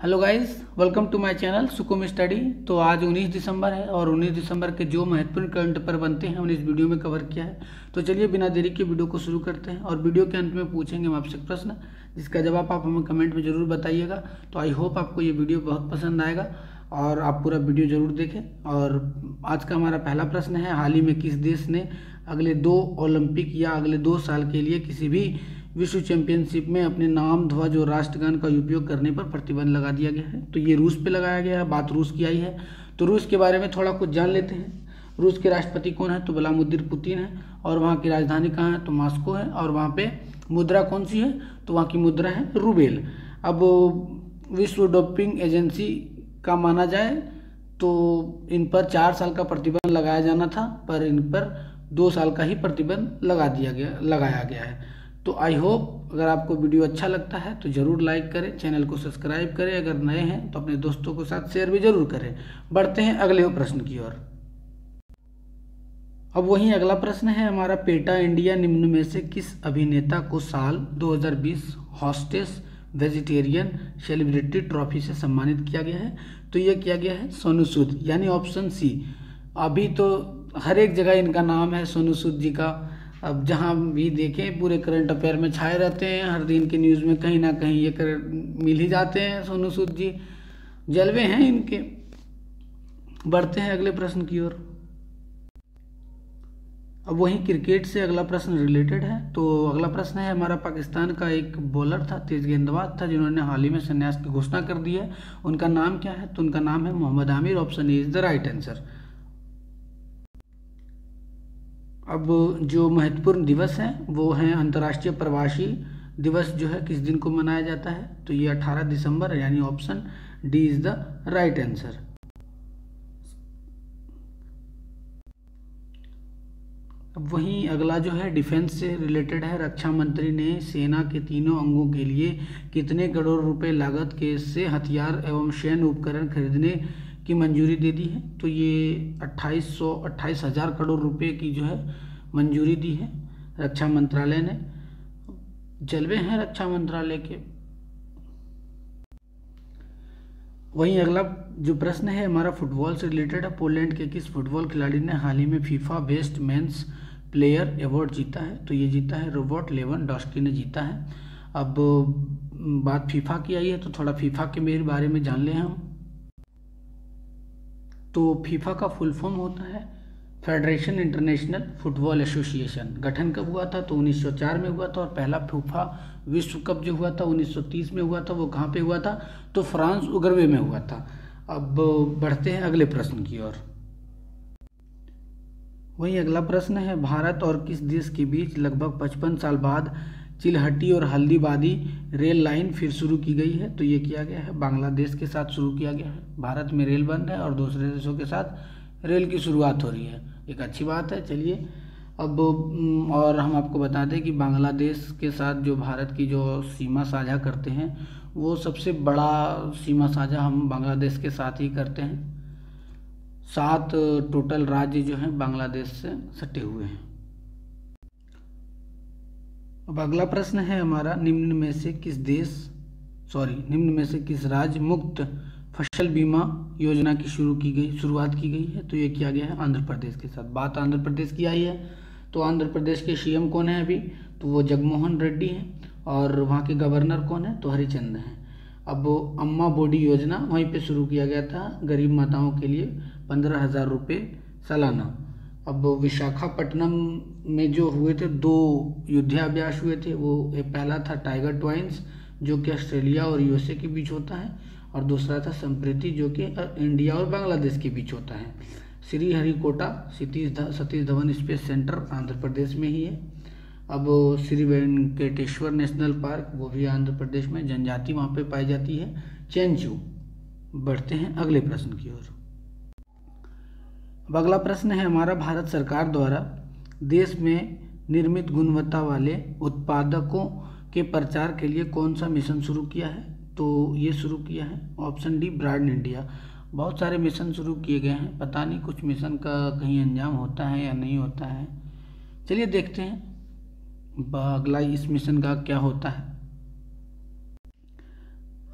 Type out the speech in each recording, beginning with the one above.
Hello guys, welcome to my channel सुकुम study. तो आज 19 दिसंबर है और 19 दिसंबर के जो महत्वपूर्ण करंट अफेयर बनते हैं हमने इस वीडियो में कवर किया है। तो चलिए बिना देरी के वीडियो को शुरू करते हैं और वीडियो के अंत में पूछेंगे हम आपसे प्रश्न, जिसका जवाब आप हमें कमेंट में ज़रूर बताइएगा। तो आई होप आपको ये वीडियो बहुत पसंद आएगा और आप पूरा वीडियो ज़रूर देखें। और आज का हमारा पहला प्रश्न है, हाल ही में किस देश ने अगले 2 ओलंपिक या अगले 2 साल के लिए किसी भी विश्व चैंपियनशिप में अपने नाम, ध्वज और राष्ट्रगान का उपयोग करने पर प्रतिबंध लगा दिया गया है? तो ये रूस पे लगाया गया है। बात रूस की आई है तो रूस के बारे में थोड़ा कुछ जान लेते हैं। रूस के राष्ट्रपति कौन है? तो व्लादिमीर पुतिन है। और वहाँ की राजधानी कहाँ है? तो मॉस्को है। और वहाँ पे मुद्रा कौन सी है? तो वहाँ की मुद्रा है रूबेल। अब विश्व डोपिंग एजेंसी का माना जाए तो इन पर 4 साल का प्रतिबंध लगाया जाना था, पर इन पर 2 साल का ही प्रतिबंध लगाया गया है। तो आई होप अगर आपको वीडियो अच्छा लगता है तो ज़रूर लाइक करें, चैनल को सब्सक्राइब करें, अगर नए हैं तो अपने दोस्तों के साथ शेयर भी जरूर करें। बढ़ते हैं अगले प्रश्न की ओर। अब वही अगला प्रश्न है हमारा, पेटा इंडिया निम्न में से किस अभिनेता को साल 2020 हॉस्टेस वेजिटेरियन सेलिब्रिटी ट्रॉफी से सम्मानित किया गया है? तो यह किया गया है सोनू सूद, यानी ऑप्शन सी। अभी तो हर एक जगह इनका नाम है सोनू सूद जी का। अब जहाँ भी देखें पूरे करंट अफेयर में छाए रहते हैं, हर दिन के न्यूज़ में कहीं ना कहीं ये मिल ही जाते हैं। सोनू सूद जी जलवे हैं इनके। बढ़ते हैं अगले प्रश्न की ओर। अब वही क्रिकेट से अगला प्रश्न रिलेटेड है। तो अगला प्रश्न है हमारा, पाकिस्तान का एक बॉलर था, तेज गेंदबाज था, जिन्होंने हाल ही में संन्यास की घोषणा कर दी है। उनका नाम क्या है? तो उनका नाम है Mohammad Aamir. Option A is the right answer. अब जो महत्वपूर्ण दिवस हैं वो हैं अंतर्राष्ट्रीय प्रवासी दिवस, जो है किस दिन को मनाया जाता है? तो ये 18 दिसंबर है, यानी option D is the right answer. अब वहीं अगला जो है डिफेंस से रिलेटेड है। रक्षा मंत्री ने सेना के तीनों अंगों के लिए कितने करोड़ रुपए लागत के से हथियार एवं सैन्य उपकरण खरीदने की मंजूरी दे दी है? तो ये 28,000 करोड़ रुपए की जो है मंजूरी दी है रक्षा मंत्रालय ने। जलवे हैं रक्षा मंत्रालय के। वहीं अगला जो प्रश्न है हमारा फुटबॉल से रिलेटेड है। पोलैंड के किस फुटबॉल खिलाड़ी ने हाल ही में FIFA best men's player award जीता है? तो ये जीता है रॉबर्ट लेवेंडोस्की ने जीता है। अब बात फीफा की आई है तो थोड़ा फीफा के मेरे बारे में जान लें हम। तो फीफा का फुल फॉर्म होता है फेडरेशन इंटरनेशनल फुटबॉल एसोसिएशन। गठन कब हुआ था? तो 1904 में हुआ था। और पहला फीफा विश्व कप जो हुआ था 1930 में हुआ था। वो कहाँ पे हुआ था? तो फ्रांस उरुग्वे में हुआ था। अब बढ़ते हैं अगले प्रश्न की ओर। वही अगला प्रश्न है, भारत और किस देश के बीच लगभग 55 साल बाद चिलहटी और हल्दीबादी रेल लाइन फिर शुरू की गई है? तो ये किया गया है बांग्लादेश के साथ शुरू किया गया है। भारत में रेल बंद है और दूसरे देशों के साथ रेल की शुरुआत हो रही है, एक अच्छी बात है। चलिए अब और हम आपको बता दें कि बांग्लादेश के साथ जो भारत की जो सीमा साझा करते हैं वो सबसे बड़ा सीमा साझा हम बांग्लादेश के साथ ही करते हैं। 7 टोटल राज्य जो हैं बांग्लादेश से सटे हुए हैं। अब अगला प्रश्न है हमारा, निम्न में से किस राज्य मुक्त फसल बीमा योजना की शुरुआत की गई है? तो ये किया गया है आंध्र प्रदेश के साथ। बात आंध्र प्रदेश की आई है तो आंध्र प्रदेश के सीएम कौन है अभी? तो वो जगनमोहन रेड्डी हैं। और वहाँ के गवर्नर कौन है? तो हरिचंद हैं। अब अम्मा बोडी योजना वहीं पे शुरू किया गया था गरीब माताओं के लिए, 15,000 रुपये सालाना। अब विशाखापट्टनम में जो हुए थे 2 युद्धाभ्यास हुए थे, वो पहला था टाइगर ट्वाइंस जो कि ऑस्ट्रेलिया और यूएसए के बीच होता है, और दूसरा था संप्रीति जो कि इंडिया और बांग्लादेश के बीच होता है। श्रीहरिकोटा सतीश धवन स्पेस सेंटर आंध्र प्रदेश में ही है। अब श्री वेंकटेश्वर नेशनल पार्क वो भी आंध्र प्रदेश में, जनजाति वहाँ पे पाई जाती है चेंचू। बढ़ते हैं अगले प्रश्न की ओर। अब अगला प्रश्न है हमारा, भारत सरकार द्वारा देश में निर्मित गुणवत्ता वाले उत्पादकों के प्रचार के लिए कौन सा मिशन शुरू किया है? तो ये शुरू किया है ऑप्शन डी ब्रांड इंडिया। बहुत सारे मिशन शुरू किए गए हैं, पता नहीं कुछ मिशन का कहीं अंजाम होता है या नहीं होता है। चलिए देखते हैं अगला इस मिशन का क्या होता है।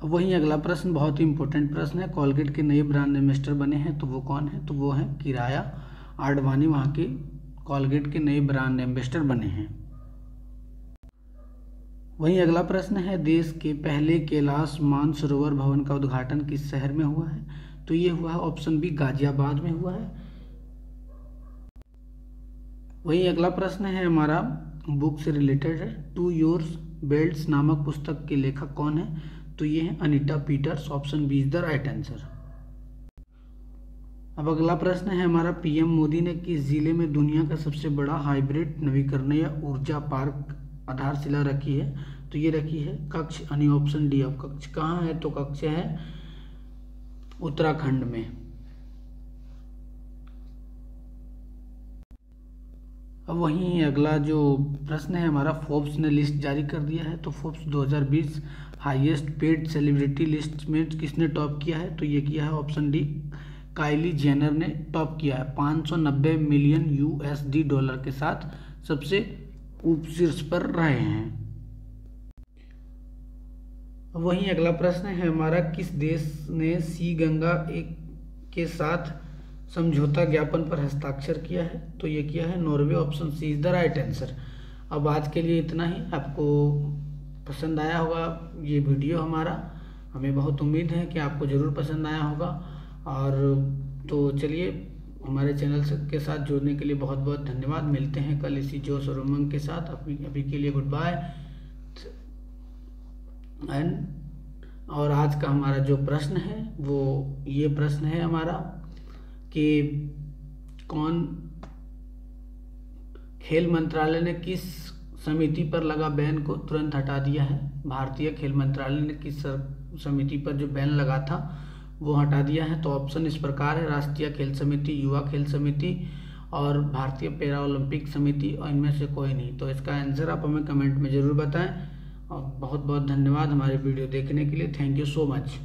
वहीं अगला प्रश्न बहुत ही इंपॉर्टेंट प्रश्न है, कोलगेट के नए ब्रांड एम्बेसडर बने हैं, तो वो कौन है? तो वो है किराया आडवाणी, वहाँ के कोलगेट के नए ब्रांड एम्बेसडर बने हैं। वहीं अगला प्रश्न है, देश के पहले कैलाश मानसरोवर भवन का उद्घाटन किस शहर में हुआ है? तो ये हुआ है ऑप्शन बी, गाजियाबाद में हुआ है। वहीं अगला प्रश्न है हमारा बुक से रिलेटेड है, टू योर्स बेल्ट्स नामक पुस्तक के लेखक कौन है? तो ये है Anita Peters, option B is the right answer. अब अगला प्रश्न है हमारा, पीएम मोदी ने किस जिले में दुनिया का सबसे बड़ा हाइब्रिड नवीकरणीय ऊर्जा पार्क आधारशिला रखी है? तो ये रखी है कच्छ, यानी ऑप्शन डी। अब कच्छ कहाँ है? तो कच्छ है उत्तराखंड में। अब वहीं अगला जो प्रश्न है हमारा, फोर्ब्स ने लिस्ट जारी कर दिया है, तो Forbes 2020 highest paid celebrity list में किसने टॉप किया है? तो ये किया है ऑप्शन डी, काइली जेनर ने टॉप किया है। 590 मिलियन यूएसडी डॉलर के साथ सबसे शीर्ष पर रहे हैं। वहीं अगला प्रश्न है हमारा, किस देश ने सी गंगा एक के साथ समझौता ज्ञापन पर हस्ताक्षर किया है? तो ये किया है Norway, option C is the right answer. अब आज के लिए इतना ही। आपको पसंद आया होगा ये वीडियो हमारा, हमें बहुत उम्मीद है कि आपको ज़रूर पसंद आया होगा। और तो चलिए, हमारे चैनल के साथ जुड़ने के लिए बहुत बहुत धन्यवाद। मिलते हैं कल इसी जोश और उमंग के साथ। अभी के लिए गुड बाय। और आज का हमारा जो प्रश्न है वो ये प्रश्न है हमारा कि कौन खेल मंत्रालय ने किस समिति पर लगा बैन को तुरंत हटा दिया है? भारतीय खेल मंत्रालय ने किस समिति पर जो बैन लगा था वो हटा दिया है? तो ऑप्शन इस प्रकार है, राष्ट्रीय खेल समिति, युवा खेल समिति और भारतीय पैरा ओलंपिक समिति, और इनमें से कोई नहीं। तो इसका आंसर आप हमें कमेंट में ज़रूर बताएं। और बहुत बहुत धन्यवाद हमारे वीडियो देखने के लिए। Thank you so much.